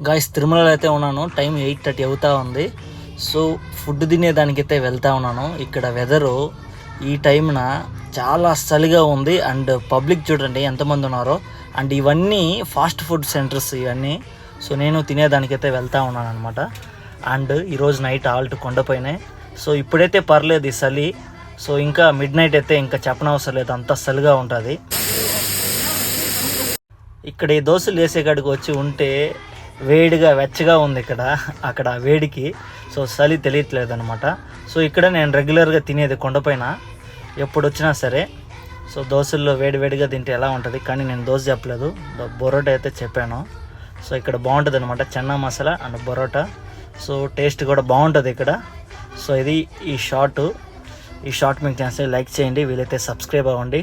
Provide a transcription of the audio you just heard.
Guys తిరుమలలో అయితే ఉన్నాను. టైం 8:30 అవుతా ఉంది. సో ఫుడ్ తినేదానికైతే వెళ్తా ఉన్నాను. ఇక్కడ వెదరు ఈ టైంన చాలా చలిగా ఉంది. అండ్ పబ్లిక్ చూడండి ఎంతమంది ఉన్నారో. అండ్ ఇవన్నీ ఫాస్ట్ ఫుడ్ సెంటర్స్ ఇవన్నీ. సో నేను తినేదానికైతే వెళ్తా ఉన్నాను అనమాట. అండ్ ఈరోజు నైట్ ఆల్ట్ కొండపైనే. సో ఇప్పుడైతే పర్లేదు ఈ చలి. సో ఇంకా మిడ్ నైట్ అయితే ఇంకా చెప్పనవసరం లేదు, అంత చలిగా ఉంటుంది. ఇక్కడ ఈ దోశలు వేసే కాడికి వచ్చి ఉంటే వేడిగా వెచ్చగా ఉంది ఇక్కడ, అక్కడ వేడికి. సో చలి తెలియట్లేదు అనమాట. సో ఇక్కడ నేను రెగ్యులర్గా తినేది కొండపైన ఎప్పుడు వచ్చినా సరే. సో దోశల్లో వేడివేడిగా తింటే ఎలా ఉంటుంది, కానీ నేను దోశ చెప్పలేదు, బొరోటా అయితే చెప్పాను. సో ఇక్కడ బాగుంటుంది అనమాట, chana masala and parotta. So taste కూడా బాగుంటుంది ఇక్కడ. సో ఇది ఈ షార్ట్ మీకు నచ్చితే లైక్ చేయండి, వీలైతే సబ్స్క్రైబ్ అవ్వండి.